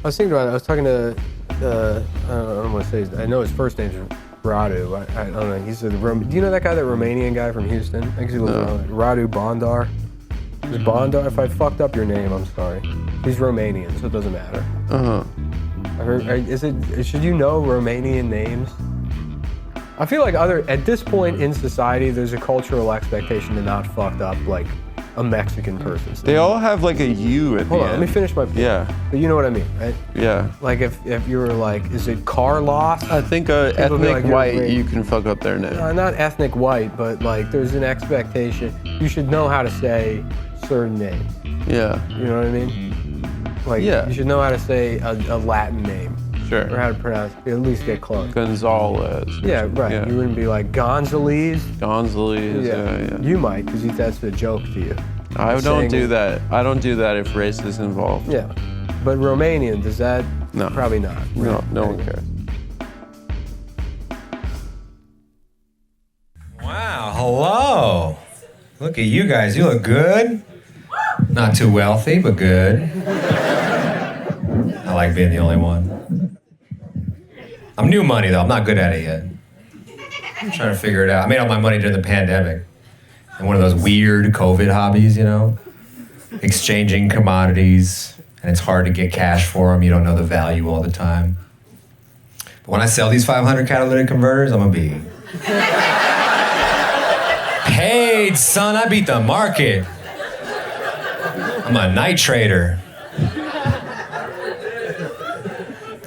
I was thinking about it. I was talking to, I don't want to say I know his first name's Radu. I don't know. He's do you know that guy, that Romanian guy from Houston? I guess he lives around Radu Bondar. Is it Bondar? If I fucked up your name, I'm sorry. He's Romanian, so it doesn't matter. I heard, should you know Romanian names? I feel like at this point in society, there's a cultural expectation to not fucked up like a Mexican person. They all have like a U at the end. Hold on, let me finish my point. Yeah. But you know what I mean, right? Yeah. Like if you were like, is it Carlos? I think ethnic like, white, you can fuck up their name. Not ethnic white, but like there's an expectation. You should know how to say certain names. Yeah. You know what I mean? Like, you should know how to say a Latin name. Sure. Or how to pronounce it, at least get close. Gonzalez. Yeah, right. Yeah. You wouldn't be like Gonzalez. Gonzalez, yeah. You might, because that's a joke to you. I don't do that. I don't do that if race is involved. Yeah. But Romanian, does that? No. Probably not. Right? No one cares. Wow, hello. Look at you guys. You look good. Not too wealthy, but good. I like being the only one. I'm new money, though. I'm not good at it yet. I'm trying to figure it out. I made all my money during the pandemic. And one of those weird COVID hobbies, you know? Exchanging commodities. And it's hard to get cash for them. You don't know the value all the time. But when I sell these 500 catalytic converters, I'm gonna be paid, son. I beat the market. I'm a night trader.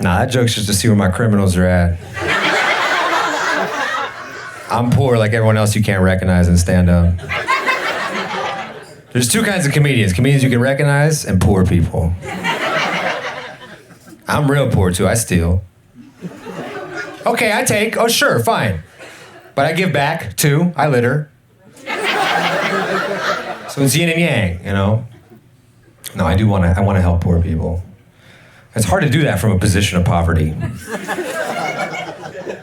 Nah, that joke's just to see where my criminals are at. I'm poor like everyone else you can't recognize in stand-up. There's two kinds of comedians. Comedians you can recognize and poor people. I'm real poor too, I steal. Okay, I take, oh sure, fine. But I give back too, I litter. So it's yin and yang, you know? No, I wanna help poor people. It's hard to do that from a position of poverty.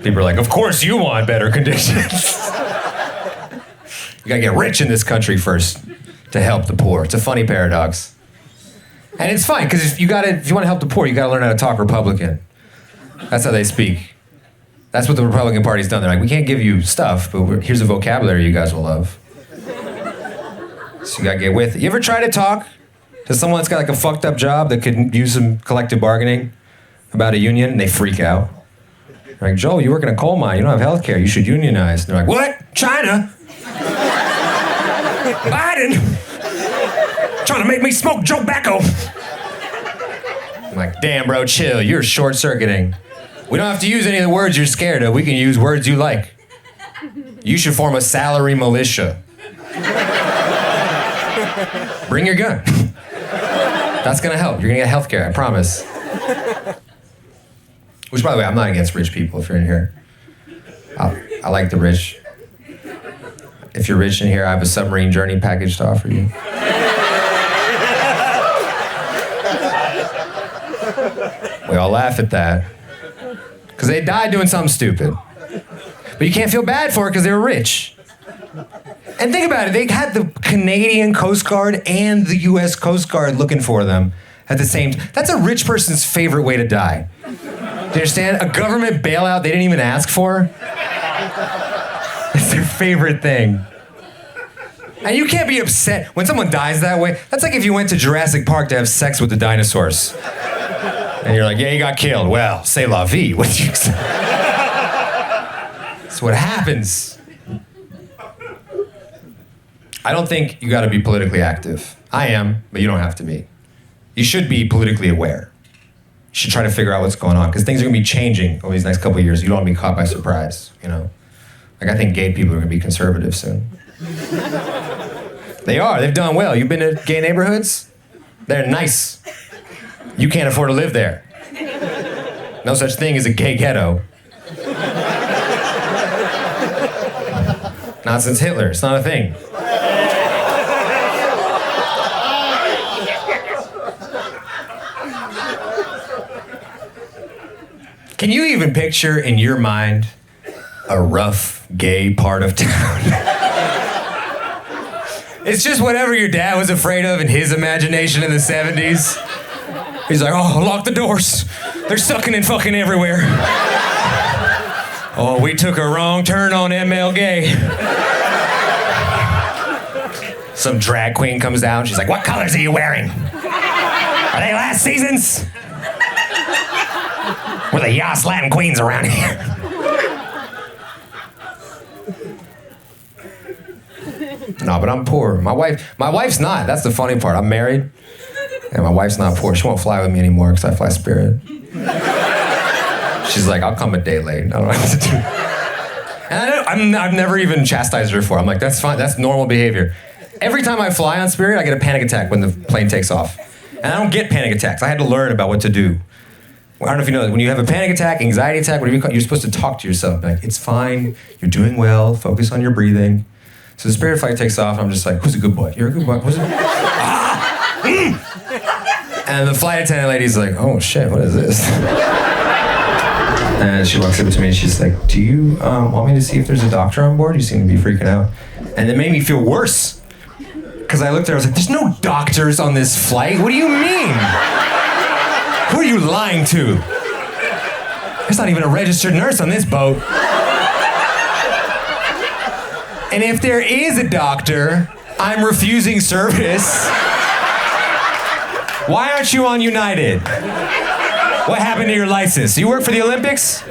People are like, of course you want better conditions. You gotta get rich in this country first to help the poor. It's a funny paradox. And it's fine, because if you wanna help the poor, you gotta learn how to talk Republican. That's how they speak. That's what the Republican Party's done. They're like, we can't give you stuff, but here's a vocabulary you guys will love. So you gotta get with it. You ever try to talk to someone that's got like a fucked up job that could use some collective bargaining about a union, and they freak out? They're like, Joel, you work in a coal mine, you don't have health care, you should unionize. And they're like, what? China? Biden? Trying to make me smoke Joe Bacco. I'm like, damn bro, chill, you're short-circuiting. We don't have to use any of the words you're scared of, we can use words you like. You should form a salary militia. Bring your gun. That's gonna help. You're gonna get health care, I promise. Which, by the way, I'm not against rich people if you're in here. I like the rich. If you're rich in here, I have a submarine journey package to offer you. We all laugh at that. Because they died doing something stupid. But you can't feel bad for it because they were rich. And think about it, they had the Canadian Coast Guard and the US Coast Guard looking for them at the same time. That's a rich person's favorite way to die. Do you understand? A government bailout they didn't even ask for. It's their favorite thing. And you can't be upset when someone dies that way. That's like if you went to Jurassic Park to have sex with the dinosaurs. And you're like, yeah, he got killed. Well, c'est la vie. What do you say? That's what happens. I don't think you gotta be politically active. I am, but you don't have to be. You should be politically aware. You should try to figure out what's going on, because things are gonna be changing over these next couple of years. You don't wanna be caught by surprise, you know? Like, I think gay people are gonna be conservative soon. They are, they've done well. You've been to gay neighborhoods? They're nice. You can't afford to live there. No such thing as a gay ghetto. Not since Hitler, it's not a thing. Can you even picture in your mind a rough, gay part of town? It's just whatever your dad was afraid of in his imagination in the 70s. He's like, oh, lock the doors. They're sucking and fucking everywhere. Oh, we took a wrong turn on MLK. Some drag queen comes down. She's like, what colors are you wearing? Are they last season's? We're the Yas Latin queens around here. No, but I'm poor. My wife's not. That's the funny part. I'm married, and my wife's not poor. She won't fly with me anymore because I fly Spirit. She's like, I'll come a day late. I don't know what to do. And I've never even chastised her for it. I'm like, that's fine. That's normal behavior. Every time I fly on Spirit, I get a panic attack when the plane takes off. And I don't get panic attacks. I had to learn about what to do. I don't know if you know that. When you have a panic attack, anxiety attack, whatever you call it, you're supposed to talk to yourself. Like, it's fine. You're doing well. Focus on your breathing. So the Spirit flight takes off, and I'm just like, who's a good boy? You're a good boy. Who's a good boy? And the flight attendant lady's like, oh shit, what is this? And she walks up to me and she's like, do you want me to see if there's a doctor on board? You seem to be freaking out. And it made me feel worse. Because I looked at her, I was like, there's no doctors on this flight. What do you mean? Who are you lying to? There's not even a registered nurse on this boat. And if there is a doctor, I'm refusing service. Why aren't you on United? What happened to your license? You work for the Olympics?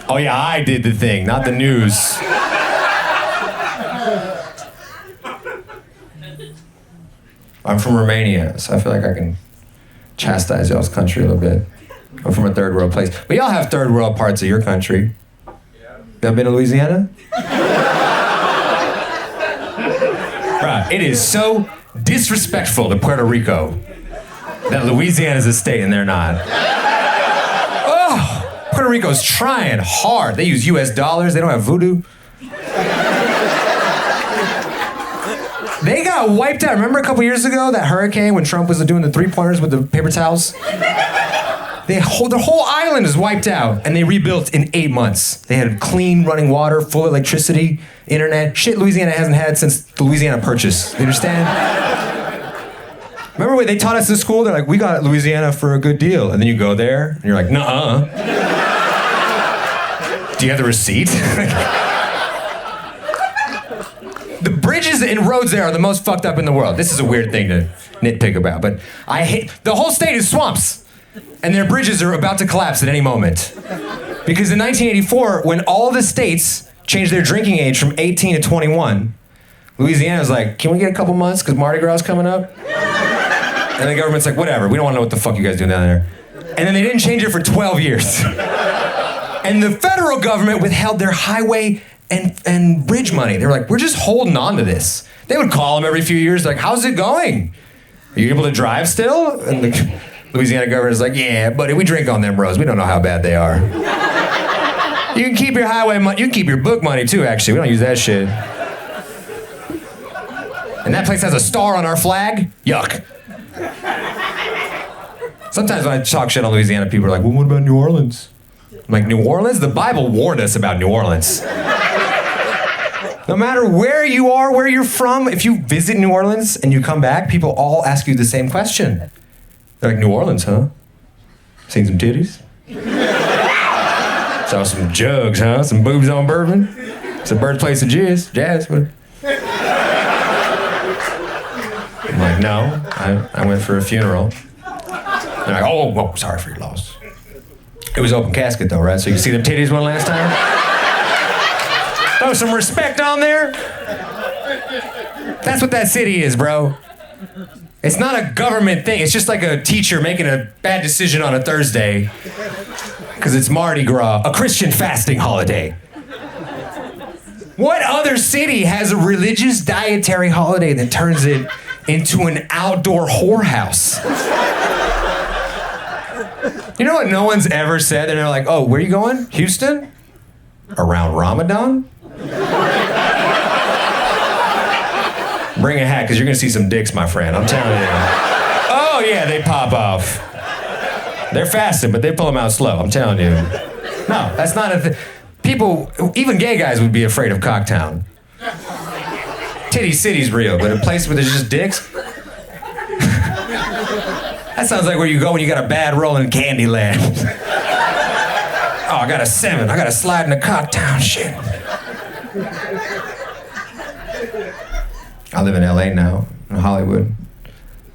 Oh yeah, I did the thing, not the news. I'm from Romania, so I feel like I can chastise y'all's country a little bit. I'm from a third world place. But y'all have third world parts of your country. Y'all been to Louisiana? Right, it is so disrespectful to Puerto Rico that Louisiana's a state and they're not. Oh, Puerto Rico's trying hard. They use US dollars, they don't have voodoo. They got wiped out. Remember a couple years ago, that hurricane when Trump was doing the three-pointers with the paper towels? The whole island is wiped out, and they rebuilt in 8 months. They had clean running water, full electricity, internet. Shit Louisiana hasn't had since the Louisiana Purchase. You understand? Remember when they taught us in school? They're like, we got Louisiana for a good deal. And then you go there, and you're like, nuh-uh. Do you have the receipt? The bridges and roads there are the most fucked up in the world. This is a weird thing to nitpick about, but I hate, the whole state is swamps. And their bridges are about to collapse at any moment. Because in 1984, when all the states changed their drinking age from 18 to 21, Louisiana was like, can we get a couple months because Mardi Gras is coming up? And the government's like, whatever, we don't want to know what the fuck you guys doing down there. And then they didn't change it for 12 years. And the federal government withheld their highway and bridge money. They were like, we're just holding on to this. They would call them every few years, like, how's it going? Are you able to drive still? And the Louisiana governor's like, yeah, buddy, we drink on them roads. We don't know how bad they are. You can keep your highway money. You can keep your book money too, actually. We don't use that shit. And that place has a star on our flag? Yuck. Sometimes when I talk shit on Louisiana, people are like, well, what about New Orleans? I'm like, New Orleans? The Bible warned us about New Orleans. No matter where you are, where you're from, if you visit New Orleans and you come back, people all ask you the same question. They're like, New Orleans, huh? Seen some titties? Saw some jugs, huh? Some boobs on bourbon? It's a birthplace of jazz. I'm like, no, I went for a funeral. They're like, oh, sorry for your loss. It was open casket though, right? So you can see them titties one last time? Throw some respect on there. That's what that city is, bro. It's not a government thing. It's just like a teacher making a bad decision on a Thursday because it's Mardi Gras, a Christian fasting holiday. What other city has a religious dietary holiday that turns it into an outdoor whorehouse? You know what no one's ever said? And they're like, oh, where are you going? Houston? Around Ramadan? Bring a hat, because you're going to see some dicks, my friend. I'm telling you. Oh, yeah, they pop off. They're fasting, but they pull them out slow. I'm telling you. No, that's not a thing. People, even gay guys would be afraid of Cocktown. Titty City's real, but a place where there's just dicks? That sounds like where you go when you got a bad roll in Candyland. Oh, I got a 7. I got to slide in the Cocktown shit. I live in LA now, in Hollywood.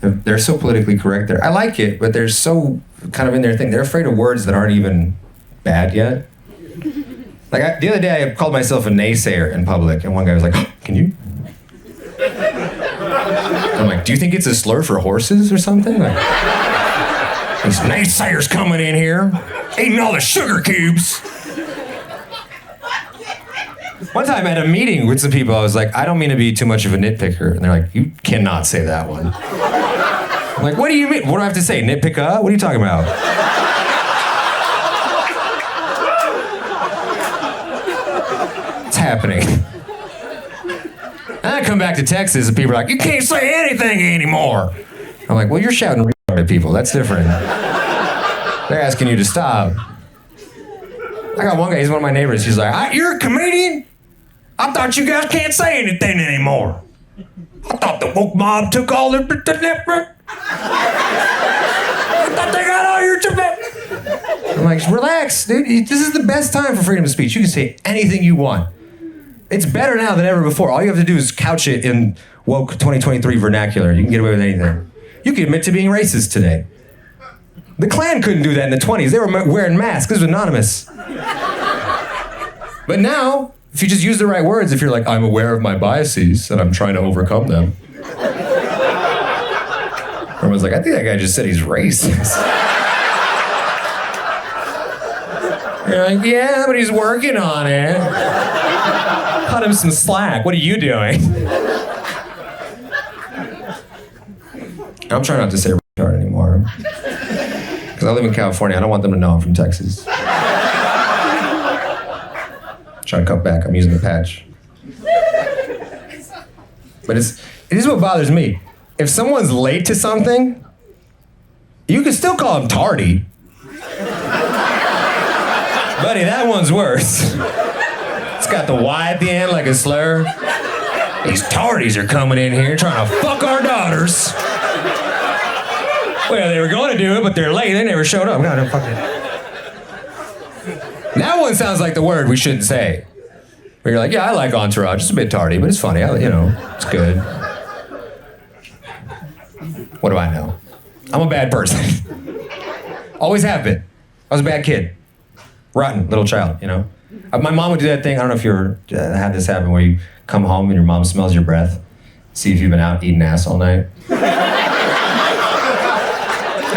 They're so politically correct there. I like it, but they're so kind of in their thing. They're afraid of words that aren't even bad yet. Like the other day, I called myself a naysayer in public, and one guy was like, "Can you?" I'm like, "Do you think it's a slur for horses or something?" Like, these naysayers coming in here, eating all the sugar cubes. One time at a meeting with some people, I was like, "I don't mean to be too much of a nitpicker," and they're like, "You cannot say that one." I'm like, "What do you mean? What do I have to say? Nitpicker? What are you talking about?" Happening. And I come back to Texas and people are like, "You can't say anything anymore." I'm like, "Well, you're shouting at people. That's different. They're asking you to stop." I got one guy, he's one of my neighbors. He's like, "You're a comedian? I thought you guys can't say anything anymore. I thought the woke mob took all the I thought they got all your I'm like, "Relax, dude. This is the best time for freedom of speech. You can say anything you want. It's better now than ever before. All you have to do is couch it in woke 2023 vernacular. You can get away with anything. You can admit to being racist today. The Klan couldn't do that in the 20s. They were wearing masks. This was anonymous. But now, if you just use the right words, if you're like, I'm aware of my biases and I'm trying to overcome them. Everyone's like, I think that guy just said he's racist. You're like, yeah, but he's working on it. Cut him some slack. What are you doing? I'm trying not to say retard anymore. Because I live in California. I don't want them to know I'm from Texas. Trying to cut back. I'm using the patch. But it is what bothers me. If someone's late to something, you can still call them tardy. Buddy, that one's worse. It's got the Y at the end like a slur. These tardies are coming in here trying to fuck our daughters. Well, they were going to do it, but they're late. They never showed up. God, fuck it. That one sounds like the word we shouldn't say. Where you're like, yeah, I like Entourage. It's a bit tardy, but it's funny. It's good. What do I know? I'm a bad person. Always have been. I was a bad kid. Rotten little child, My mom would do that thing. I don't know if you ever had this happen where you come home and your mom smells your breath. See if you've been out eating ass all night.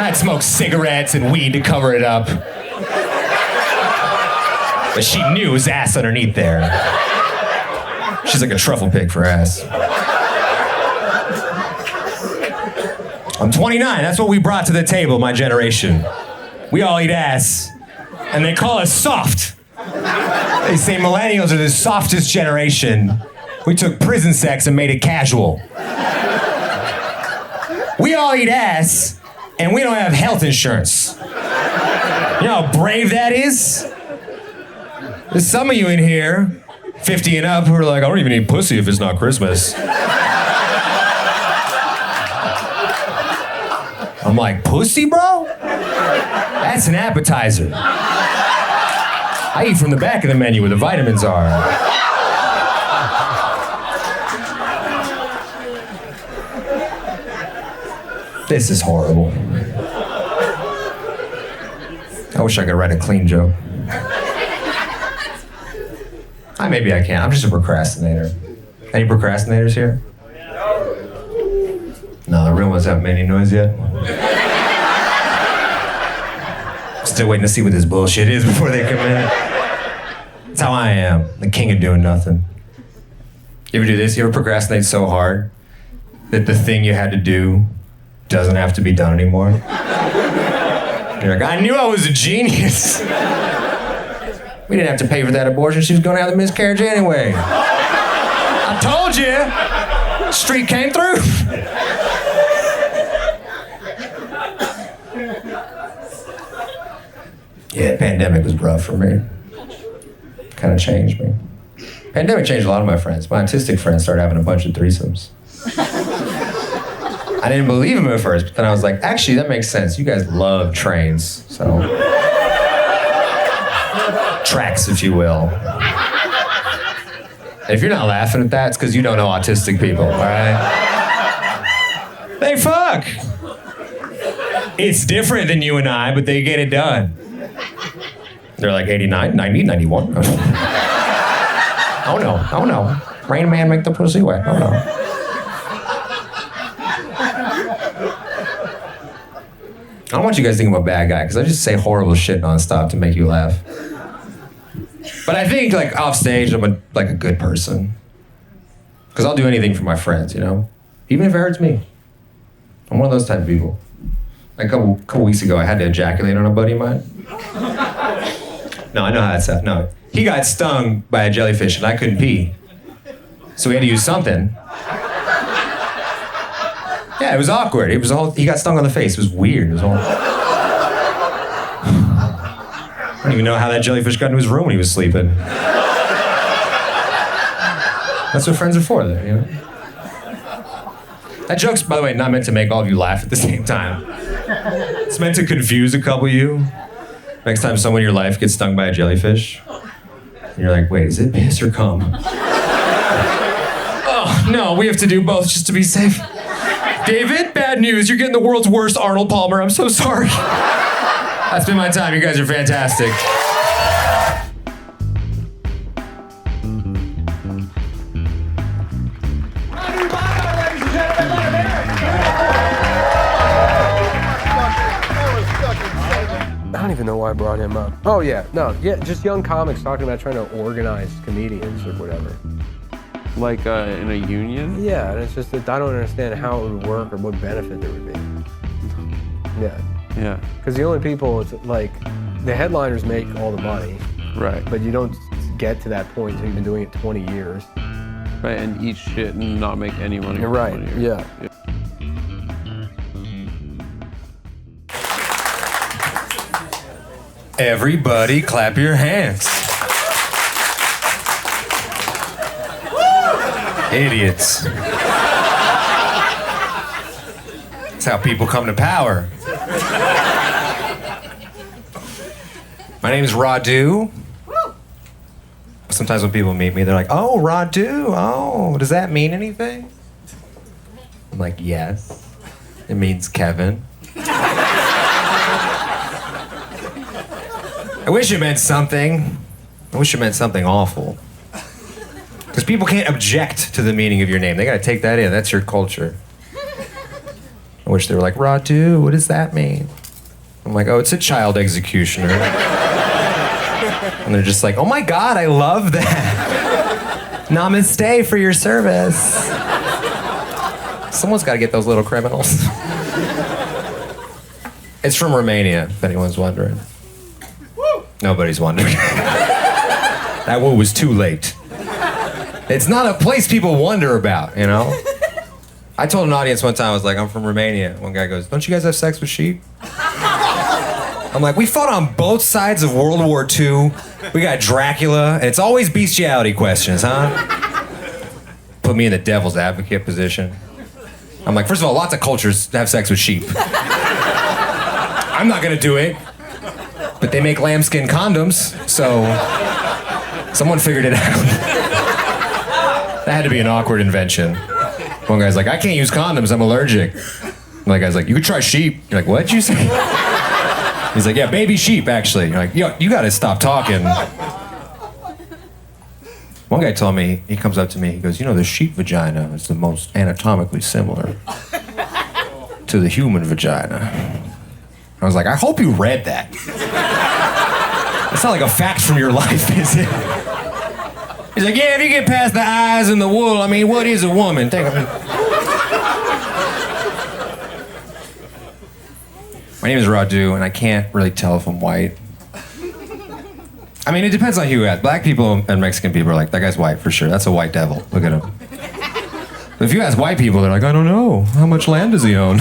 I'd smoke cigarettes and weed to cover it up. But she knew it was ass underneath there. She's like a truffle pig for ass. I'm 29. That's what we brought to the table, my generation. We all eat ass. And they call us soft. They say millennials are the softest generation. We took prison sex and made it casual. We all eat ass, and we don't have health insurance. You know how brave that is? There's some of you in here, 50 and up, who are like, I don't even eat pussy if it's not Christmas. I'm like, pussy, bro? That's an appetizer. I eat from the back of the menu where the vitamins are. This is horrible. I wish I could write a clean joke. Maybe I can. I'm just a procrastinator. Any procrastinators here? No, the real ones haven't made any noise yet. Still waiting to see what this bullshit is before they come in. That's how I am, the king of doing nothing. You ever do this? You ever procrastinate so hard that the thing you had to do doesn't have to be done anymore? You're like, I knew I was a genius. We didn't have to pay for that abortion. She was going to have the miscarriage anyway. I told you. Street came through. Yeah, pandemic was rough for me. Kind of changed me. Pandemic changed a lot of my friends. My autistic friends started having a bunch of threesomes. I didn't believe him at first, but then I was like, actually, that makes sense. You guys love trains, so. Tracks, if you will. And if you're not laughing at that, it's because you don't know autistic people, all right? They fuck. It's different than you and I, but they get it done. They're like 89, 90, 91. Oh no. Rain Man make the pussy wet. Oh no. I don't want you guys to think I'm a bad guy, because I just say horrible shit nonstop to make you laugh. But I think, like, off stage, I'm a good person. Because I'll do anything for my friends, you know? Even if it hurts me. I'm one of those type of people. Like a couple weeks ago, I had to ejaculate on a buddy of mine. No, I know how that sounds. No. He got stung by a jellyfish and I couldn't pee. So we had to use something. Yeah, it was awkward. He got stung on the face. It was weird. It was all... I don't even know how that jellyfish got into his room when he was sleeping. That's what friends are for, though, you know? That joke's, by the way, not meant to make all of you laugh at the same time. It's meant to confuse a couple of you. Next time someone in your life gets stung by a jellyfish, and you're like, wait, is it piss or cum? Oh, no, we have to do both just to be safe. David, bad news. You're getting the world's worst Arnold Palmer. I'm so sorry. That's been my time. You guys are fantastic. I don't even know why I brought him up. Oh yeah, just young comics talking about trying to organize comedians or whatever. Like in a union? Yeah, and it's just that I don't understand how it would work or what benefit there would be. Yeah. Yeah. Because the only people, it's like, the headliners make all the money. Right. But you don't get to that point until you've been doing it 20 years. Right, and eat shit and not make any money. You're right, yeah. Everybody clap your hands. Idiots. That's how people come to power. My name is Radu. Sometimes when people meet me, they're like, oh, Radu, oh, does that mean anything? I'm like, yes, it means Kevin. I wish it meant something. I wish it meant something awful. Because people can't object to the meaning of your name. They gotta take that in, that's your culture. I wish they were like, Radu, what does that mean? I'm like, oh, it's a child executioner. And they're just like, oh my God, I love that. Namaste for your service. Someone's gotta get those little criminals. It's from Romania, if anyone's wondering. Nobody's wondering. That woo was too late. It's not a place people wonder about, you know? I told an audience one time, I was like, I'm from Romania. One guy goes, don't you guys have sex with sheep? I'm like, we fought on both sides of World War II. We got Dracula, and it's always bestiality questions, huh? Put me in the devil's advocate position. I'm like, first of all, lots of cultures have sex with sheep. I'm not gonna do it. But they make lambskin condoms, so someone figured it out. That had to be an awkward invention. One guy's like, I can't use condoms, I'm allergic. Another guy's like, you could try sheep. You're like, what'd you say? He's like, yeah, baby sheep, actually. You're like, yo, you gotta stop talking. One guy told me, he comes up to me, he goes, you know, the sheep vagina is the most anatomically similar to the human vagina. I was like, I hope you read that. It's not like a fact from your life, is it? He's like, yeah, if you get past the eyes and the wool, I mean, what is a woman? My name is Radu, and I can't really tell if I'm white. I mean, it depends on who you ask. Black people and Mexican people are like, that guy's white for sure. That's a white devil. Look at him. But if you ask white people, they're like, I don't know. How much land does he own?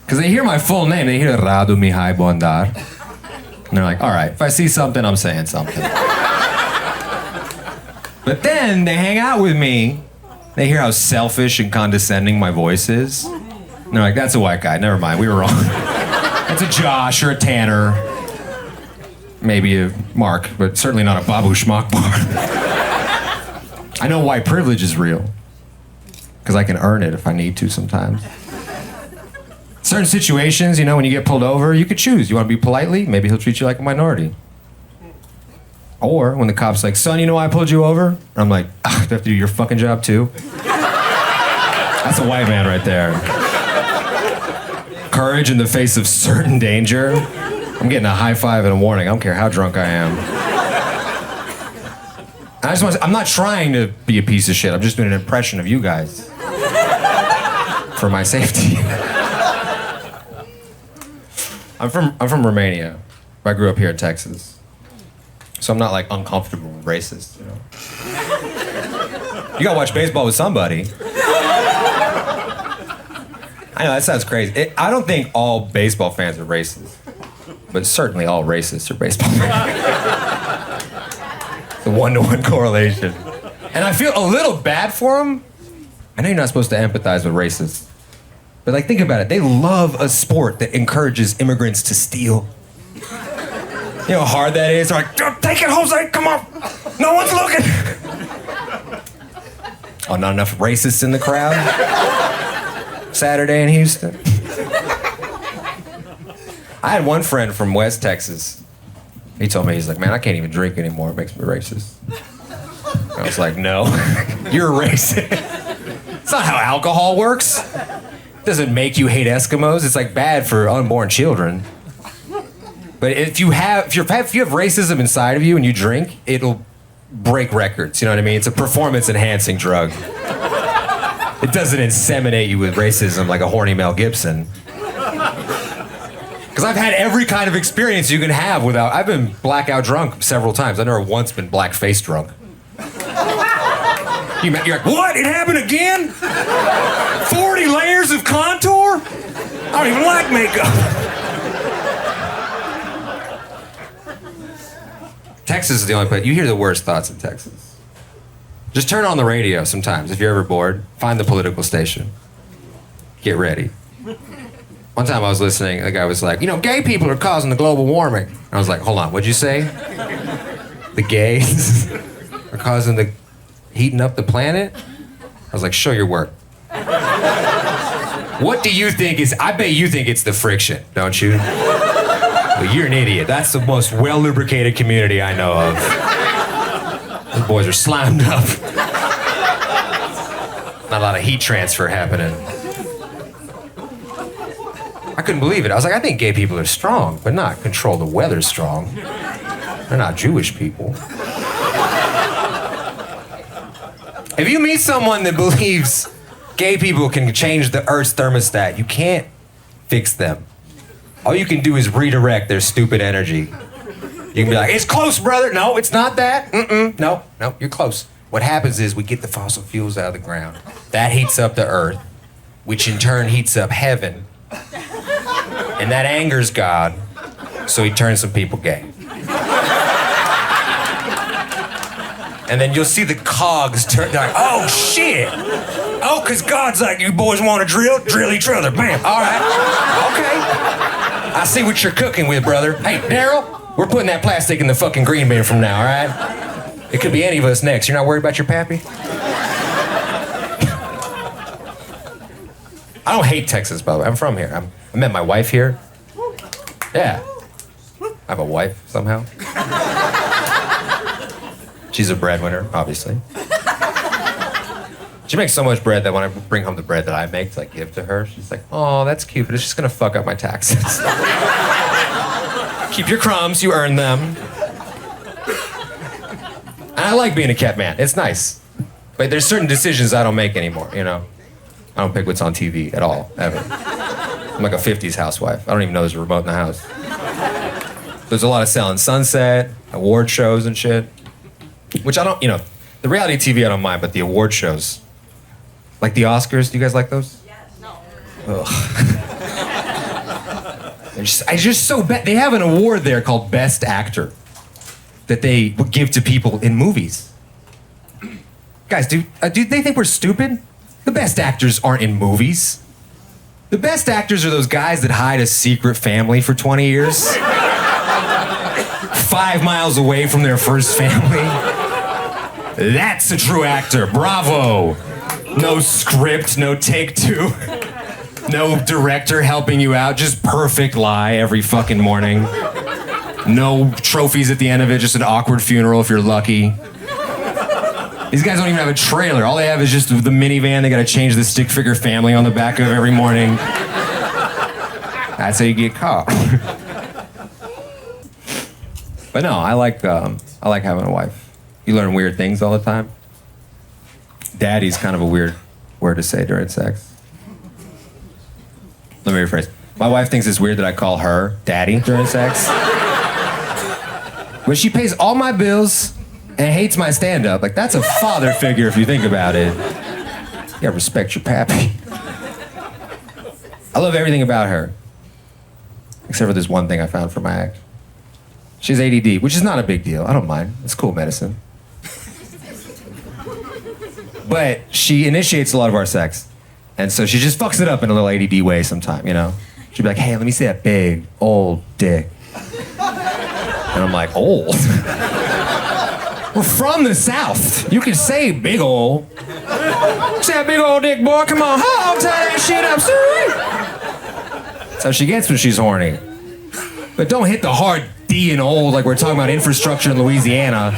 Because they hear my full name. They hear Radu Mihai Bondar. And they're like, all right, if I see something, I'm saying something. But then they hang out with me. They hear how selfish and condescending my voice is. And they're like, that's a white guy. Never mind, we were wrong. That's a Josh or a Tanner. Maybe a Mark, but certainly not a Babu Schmuck bar. I know white privilege is real. Because I can earn it if I need to sometimes. Certain situations, you know, when you get pulled over, you could choose. You want to be politely? Maybe he'll treat you like a minority. Or when the cop's like, son, you know why I pulled you over? And I'm like, do I have to do your fucking job too? That's a white man right there. Courage in the face of certain danger. I'm getting a high five and a warning. I don't care how drunk I am. I'm not trying to be a piece of shit. I'm just doing an impression of you guys. For my safety. I'm from Romania. I grew up here in Texas. So I'm not like uncomfortable and racist, you know. You gotta watch baseball with somebody. I know, that sounds crazy. I don't think all baseball fans are racist. But certainly all racists are baseball fans. It's a one-to-one correlation. And I feel a little bad for them. I know you're not supposed to empathize with racists. But like, think about it. They love a sport that encourages immigrants to steal. You know how hard that is? They're like, take it, Jose, come on. No one's looking. Oh, not enough racists in the crowd? Saturday in Houston. I had one friend from West Texas. He told me, he's like, man, I can't even drink anymore. It makes me racist. I was like, no, you're racist. It's not how alcohol works. It doesn't make you hate Eskimos. It's like bad for unborn children. But if you have racism inside of you and you drink, it'll break records. You know what I mean? It's a performance-enhancing drug. It doesn't inseminate you with racism like a horny Mel Gibson. Because I've had every kind of experience you can have without... I've been blackout drunk several times. I've never once been black-face drunk. You're like, what? It happened again? 40 layers of contour? I don't even like makeup. Texas is the only place. You hear the worst thoughts in Texas. Just turn on the radio sometimes if you're ever bored. Find the political station. Get ready. One time I was listening, the guy was like, you know, gay people are causing the global warming. I was like, hold on, what'd you say? The gays are causing the heating up the planet? I was like, show your work. What do you think is, I bet you think it's the friction, don't you? Well, you're an idiot. That's the most well-lubricated community I know of. Those boys are slimed up. Not a lot of heat transfer happening. I couldn't believe it. I was like, I think gay people are strong, but not control the weather strong. They're not Jewish people. If you meet someone that believes gay people can change the Earth's thermostat, you can't fix them. All you can do is redirect their stupid energy. You can be like, it's close, brother. No, it's not that. No, you're close. What happens is we get the fossil fuels out of the ground. That heats up the Earth, which in turn heats up heaven. And that angers God, so he turns some people gay. And then you'll see the cogs turn, like, oh shit! Oh, cause God's like, you boys want to drill each other, bam. All right, okay. I see what you're cooking with, brother. Hey, Daryl, we're putting that plastic in the fucking green bin from now, all right? It could be any of us next. You're not worried about your pappy? I don't hate Texas, by the way. I'm from here. I met my wife here. Yeah. I have a wife, somehow. She's a breadwinner, obviously. She makes so much bread that when I bring home the bread that I make to like give to her, she's like, oh, that's cute, but it's just gonna fuck up my taxes. Keep your crumbs, you earn them. And I like being a kept man, it's nice. But there's certain decisions I don't make anymore, you know? I don't pick what's on TV at all, ever. I'm like a 50s housewife. I don't even know there's a remote in the house. There's a lot of selling Sunset, award shows and shit. Which I don't, you know, the reality TV I don't mind, but the award shows. Like the Oscars, do you guys like those? Yes. No. Ugh. I just so bad. They have an award there called Best Actor that they give to people in movies. Guys, do they think we're stupid? The best actors aren't in movies. The best actors are those guys that hide a secret family for 20 years. 5 miles away from their first family. That's a true actor. Bravo. No script, no take two. No director helping you out. Just perfect lie every fucking morning. No trophies at the end of it, just an awkward funeral if you're lucky. These guys don't even have a trailer. All they have is just the minivan they gotta change the stick figure family on the back of every morning. That's how you get caught. But no, I like having a wife. You learn weird things all the time. Daddy's kind of a weird word to say during sex. Let me rephrase. My wife thinks it's weird that I call her daddy during sex. But she pays all my bills and hates my stand-up. Like, that's a father figure if you think about it. You gotta respect your pappy. I love everything about her. Except for this one thing I found for my act. She has ADD, which is not a big deal. I don't mind. It's cool medicine. But she initiates a lot of our sex. And so she just fucks it up in a little ADD way sometime, you know? She'll be like, hey, let me see that big, old dick. And I'm like, old? We're from the South. You can say big old. Say that big old dick, boy. Come on, tie that shit up, sir. That's how she gets when she's horny. But don't hit the hard D and old like we're talking about infrastructure in Louisiana.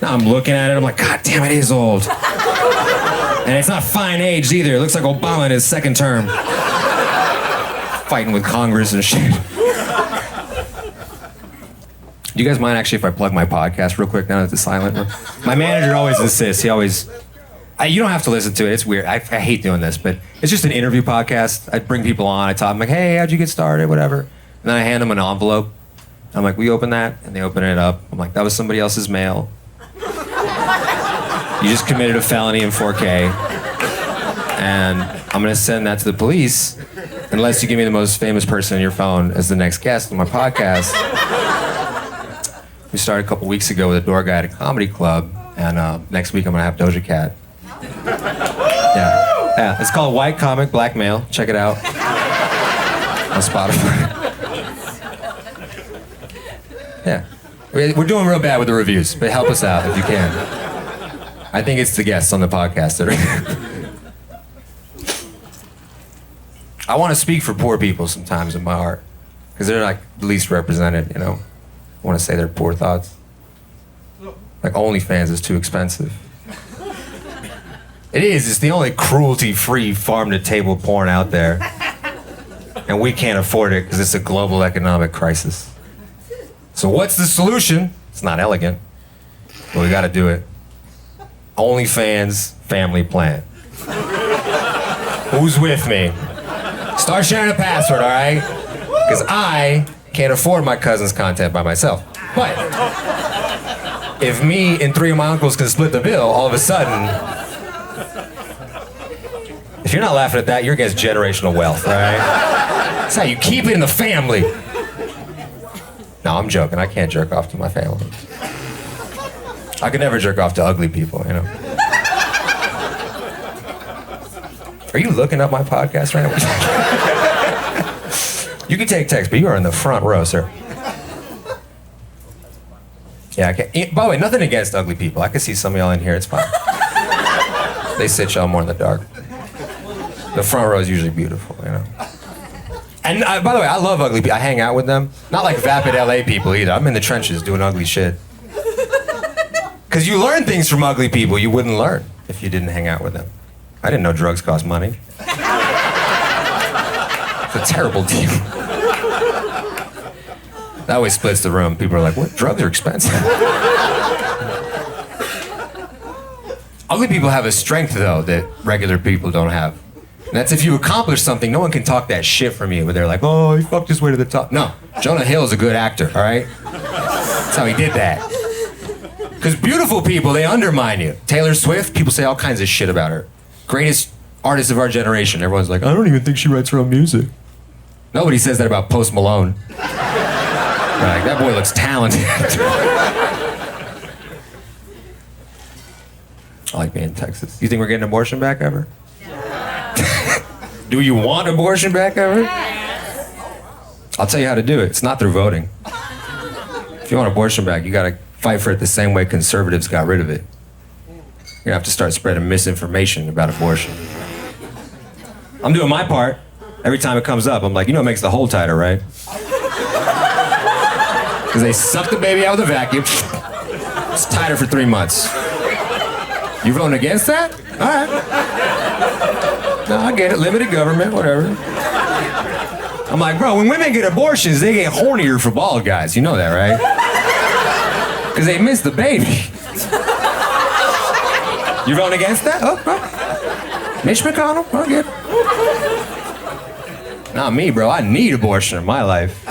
Now I'm looking at it, I'm like, God damn, it is old. And it's not fine aged either. It looks like Obama in his second term. Fighting with Congress and shit. Do you guys mind actually if I plug my podcast real quick now that it's silent? My manager always insists. He always... you don't have to listen to it. It's weird. I hate doing this, but it's just an interview podcast. I bring people on. I talk. I'm like, hey, how'd you get started? Whatever. And then I hand them an envelope. I'm like, will you open that? And they open it up. I'm like, that was somebody else's mail. You just committed a felony in 4K. And I'm going to send that to the police unless you give me the most famous person in your phone as the next guest on my podcast. We started a couple weeks ago with a door guy at a comedy club. And next week I'm going to have Doja Cat. Yeah, it's called White Comic Black Male. Check it out on Spotify. Yeah, we're doing real bad with the reviews, but help us out if you can. I think it's the guests on the podcast that are. I want to speak for poor people sometimes in my art, because they're like the least represented. You know, I want to say their poor thoughts. Like OnlyFans is too expensive. It is. It's the only cruelty-free farm-to-table porn out there. And we can't afford it because it's a global economic crisis. So what's the solution? It's not elegant, but we got to do it. OnlyFans family plan. Who's with me? Start sharing a password, all right? Because I can't afford my cousin's content by myself. But if me and 3 of my uncles can split the bill, all of a sudden... If you're not laughing at that, you're against generational wealth, all right? That's how you keep it in the family. No, I'm joking. I can't jerk off to my family. I could never jerk off to ugly people, you know? Are you looking up my podcast right now? You can take text, but you are in the front row, sir. Yeah, I can't. By the way, nothing against ugly people. I can see some of y'all in here. It's fine. They sit y'all more in the dark. The front row is usually beautiful, you know. And by the way, I love ugly people. I hang out with them. Not like vapid LA people either. I'm in the trenches doing ugly shit. Because you learn things from ugly people you wouldn't learn if you didn't hang out with them. I didn't know drugs cost money. It's a terrible deal. That always splits the room. People are like, what? Drugs are expensive. Ugly people have a strength, though, that regular people don't have. And that's if you accomplish something, no one can talk that shit from you. Where they're like, oh, he fucked his way to the top. No, Jonah Hill is a good actor, all right? That's how he did that. Because beautiful people, they undermine you. Taylor Swift, people say all kinds of shit about her. Greatest artist of our generation. Everyone's like, I don't even think she writes her own music. Nobody says that about Post Malone. Like, that boy looks talented. I like being in Texas. You think we're getting abortion back ever? Do you want abortion back ever? I'll tell you how to do it. It's not through voting. If you want abortion back, you gotta fight for it the same way conservatives got rid of it. You're gonna have to start spreading misinformation about abortion. I'm doing my part. Every time it comes up, I'm like, you know what makes the hole tighter, right? Because they suck the baby out with a vacuum. It's tighter for 3 months. You voting against that? All right. No, I get it. Limited government, whatever. I'm like, bro, when women get abortions, they get hornier for bald guys. You know that, right? Because they miss the baby. You voting against that? Oh. Mitch McConnell? I get it. Not me, bro. I need abortion in my life.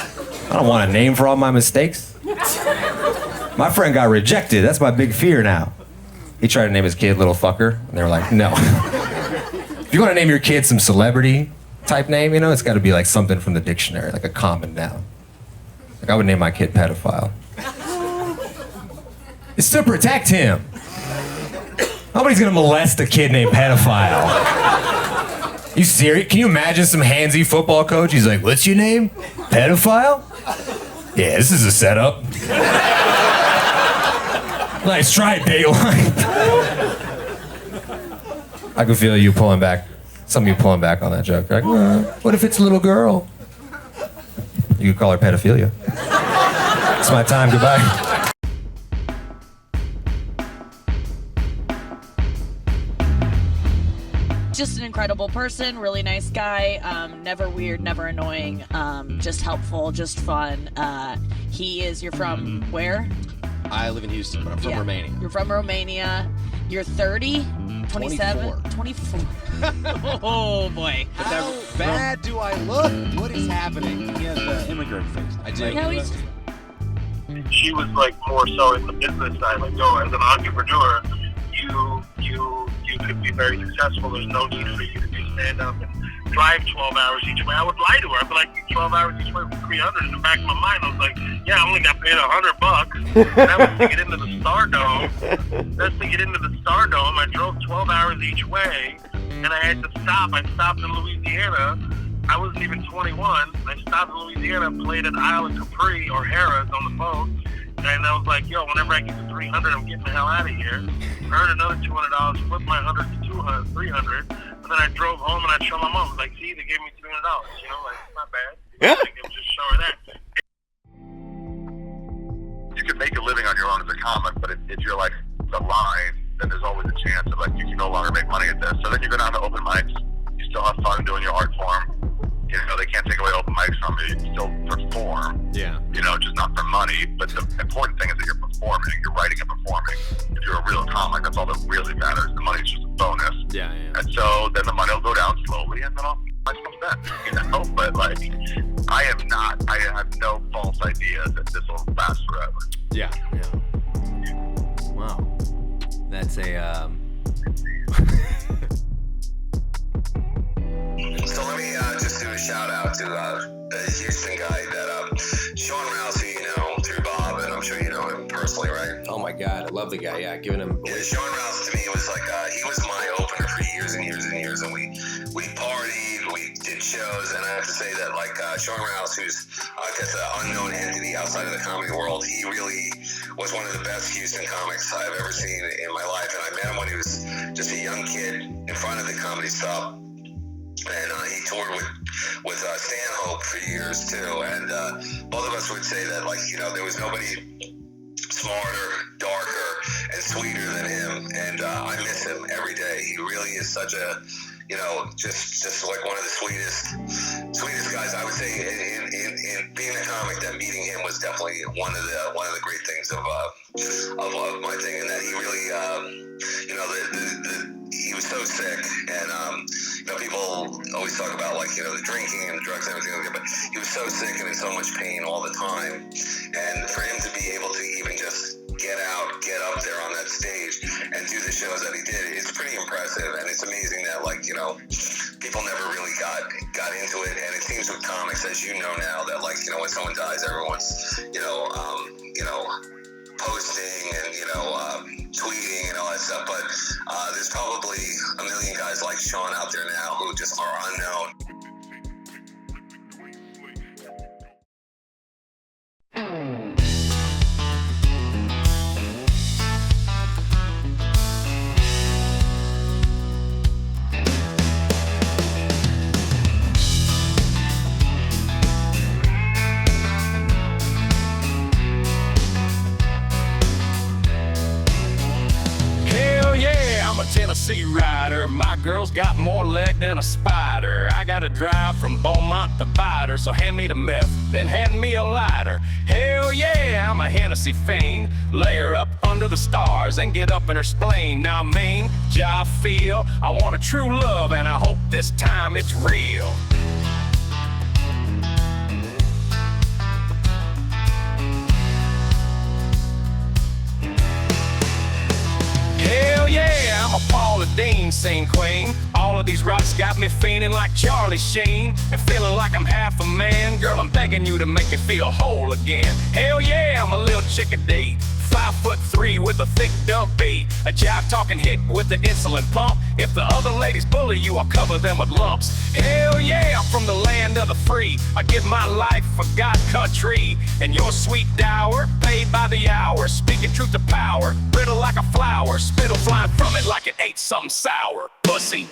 I don't want a name for all my mistakes. My friend got rejected. That's my big fear now. He tried to name his kid Little Fucker, and they were like, no. If you want to name your kid some celebrity type name, you know, it's got to be like something from the dictionary, like a common noun. Like I would name my kid Pedophile. It's to protect him. Nobody's gonna molest a kid named Pedophile. You serious? Can you imagine some handsy football coach? He's like, what's your name? Pedophile? Yeah, this is a setup. Nice try, Daylight. I can feel you pulling back. Some of you pulling back on that joke. Like, what if it's a little girl? You could call her pedophilia. It's my time. Goodbye. Just an incredible person, really nice guy, never weird, never annoying, just helpful, just fun. You're from where? I live in Houston, but I'm from Romania. You're from Romania. You're 30? 27? 24. Oh boy. How bad do I look? What is happening? He has an immigrant face. I do. No, She was like more so in the business side, like, yo, as an entrepreneur, you could be very successful. There's no need for you to do stand up and drive 12 hours each way. I would lie to her. I'd be like, 12 hours each way for $300. In the back of my mind, I was like, yeah, I only got paid $100. That was to get into the Stardome. That's to get into the Stardome. I drove 12 hours each way, and I had to stop. I stopped in Louisiana. I wasn't even 21. I stopped in Louisiana, played at Isle of Capri or Harrah's on the boat. And I was like, yo, whenever I get to 300, I'm getting the hell out of here. Earned another $200, flipped my 100 to 200, 300. And then I drove home and I showed my mom. I was like, see, they gave me $300. You know, like, it's not bad. Yeah. Like, it was just showing that. You can make a living on your own as a comic, but if you're like the line, then there's always a chance of like you can no longer make money at this. So then you go down to open mics. You still have fun doing your art form. You know, they can't take away open mics from you. You still perform. Yeah. You know, just not for money. But the important thing is that you're performing. You're writing and performing. If you're a real comic, that's all that really matters. The money's just a bonus. Yeah. And so then the money will go down slowly, and then mics comes back. You know, but like, I have no false idea that this will last forever. Yeah. Wow. That's a So let me just do a shout out to the Houston guy that Sean Rouse, who you know through Bob, and I'm sure you know him personally, right? oh my god, I love the guy. Yeah, giving him. Yeah, Sean Rouse to me was like he was my opener for years and years and years, and we partied, we did shows, and I have to say that like Sean Rouse, who's I guess an unknown entity outside of the comedy world, he really was one of the best Houston comics I've ever seen in my life, and I met him when he was just a young kid in front of the Comedy Stop. And he toured with Stanhope for years too, and both of us would say that like there was nobody smarter, darker, and sweeter than him, and I miss him every day. He really is such a just like one of the sweetest guys. I would say in being a comic, that meeting him was definitely one of the great things of my thing, and that he really he was so sick, and people always talk about like the drinking and drugs and everything like that, but he was so sick and in so much pain all the time, and for him to be able to even just get up there on that stage and do the shows that he did, it's pretty impressive, and it's amazing that, like, you know, people never really got into it. And it seems with comics, as you know now, that, like, you know, when someone dies, everyone's, posting and, tweeting and all that stuff. But there's probably a million guys like Sean out there now who just are unknown. Tennessee rider, my girl's got more leg than a spider. I gotta drive from Beaumont to Vidor, so hand me the meth, then hand me a lighter. Hell yeah, I'm a Hennessy fiend. Lay her up under the stars and get up in her spleen. Now I mean, I feel I want a true love, and I hope this time it's real. Hell yeah, I'm a Paula Deen scene queen. All of these rocks got me feeling like Charlie Sheen, and feeling like I'm half a man. Girl, I'm begging you to make me feel whole again. Hell yeah, I'm a little chickadee, 5'3" with a thick dump beat, a jive talking hit with the insulin pump. If the other ladies bully you, I'll cover them with lumps. Hell yeah, I'm from the land of the free. I give my life for God country, and your sweet dower, paid by the hour, speaking truth to power, brittle like a flower, spittle flying from it like it ate something sour. Pussy.